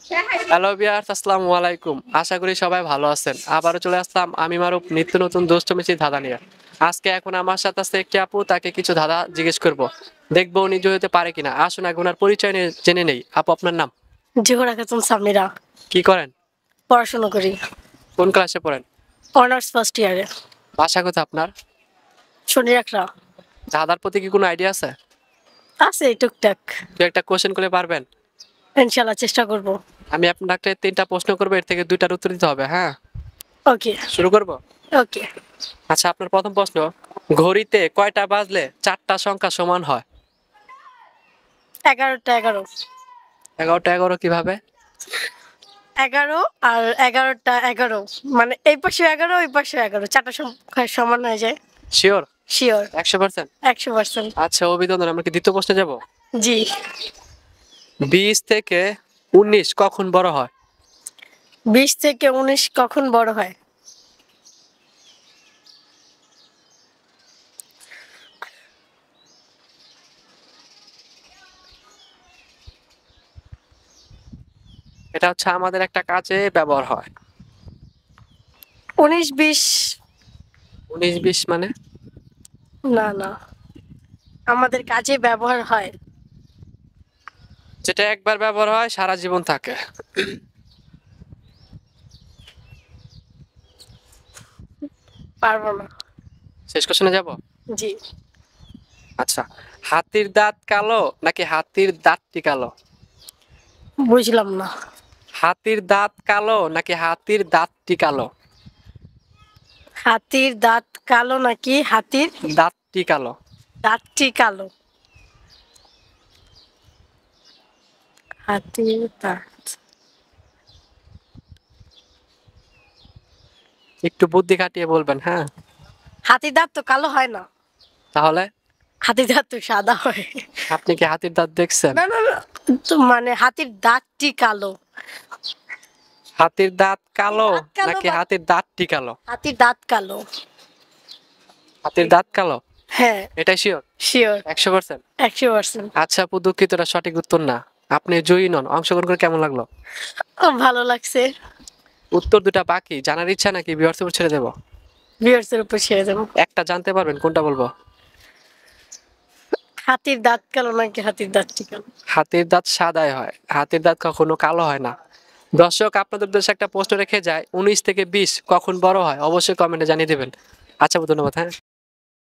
Hello viewers, আসসালামু আলাইকুম। আশা করি সবাই ভালো আছেন। আবারও চলে আসলাম আমি মারুফ নিত্য নতুন দুষ্ট মিষ্টি ধাঁধা নিয়ে। আজকে এখন আমার সাথে আছে একটি আপু, তাকে কিছু ধাঁধা জিজ্ঞেস করব। দেখবো উনি জয় হতে পারে কিনা। আসুন আগে ওনার পরিচয় নিয়ে জেনে নেই। আপু, আপনার নাম? জোহরা খাতুন সামিরা। কি করেন? পড়াশোনা করি। কোন ক্লাসে পড়েন? অনার্স ফার্স্ট ইয়ারে। বাসা কোথায় আপনার? শনি রাখরা। ধাঁধার প্রতি কি কোনো আইডিয়া আছে? আছে টুকটাক। দু একটা কোশ্চেন করে পারবেন? ইনশাল্লাহ চেষ্টা করব। আমি আপনাকে তিনটা প্রশ্ন করবো, এর থেকে দুইটার উত্তর দিতে হবে। হ্যাঁ, ওকে। শুরু করব। ওকে। আচ্ছা, আপনার প্রথম প্রশ্ন, ঘড়িতে কয়টা বাজলে চারটা সংখ্যা সমান হয়? 11টা 11। 11টা 11 কিভাবে? 11 আর 11টা 11, মানে এই পাশে 11 ওই পাশে 11, চারটা সংখ্যা সমান হয়ে যায়। শিওর? শিওর। 100%? 100%। আচ্ছা, অভিনন্দন। আমরা কি দ্বিতীয় প্রশ্নে যাব? জি। 20 থেকে 19 কখন বড় হয়? 20 থেকে 19 কখন বড় হয়? এটা হচ্ছে আমাদের একটা কাজে ব্যবহার হয়। 19 20। 19-20 মানে? না না, আমাদের কাজে ব্যবহার হয়। যেটা একবার ব্যবহার হয় সারা জীবন থাকে। পারবো না। শেষ কোশ্চেনে যাব। জি। আচ্ছা, হাতির দাঁত কালো নাকি হাতির দাঁতটি কালো? বুঝলাম না। হাতির দাঁত কালো নাকি হাতির দাঁতটি কালো? হাতির দাঁত কালো নাকি হাতির দাঁতটি কালো। দাঁতটি কালো? হাতির দাঁত। একটু বুদ্ধি খাটিয়ে বলবেন। হ্যাঁ, হাতির দাঁত তো কালো হয় না। তাহলে হাতির দাঁত তো সাদা হয়। আপনি কি হাতির দাঁত দেখছেন? না না না, তো মানে হাতির দাঁতটি কালো। হাতির দাঁত কালো দাঁত কালো নাকি বা হাতির দাঁতটি কালো? হাতির দাঁত কালো। হাতির দাঁত কালো, হ্যাঁ। এটাই শিওর? শিওর। 100%? 100%। আচ্ছা আপু, দুঃখিত, এটা সঠিক উত্তর না। আপনি জয়ী নন। অংশগ্রহণ করে কেমন লাগলো? ভালো লাগছে। উত্তর দুটা বাকি, জানার ইচ্ছা নাকি ভিউয়ার্স উপর ছেড়ে দেবো? ভিউয়ার্সের উপর ছেড়ে দেবো। একটা জানতে পারবেন, কোনটা বলবো? হাতির দাঁত কালো নাকি হাতির দাঁতটি কালো? হাতির দাঁত সাদাই হয়, হাতির দাঁত কখনো কালো হয় না। দর্শক, আপনাদের উদ্দেশ্যে একটা প্রশ্ন রেখে যায়, 19 থেকে 20 কখন বড় হয়? অবশ্যই কমেন্টে জানিয়ে দেবেন। আচ্ছা আপু, ধন্যবাদ। হ্যাঁ।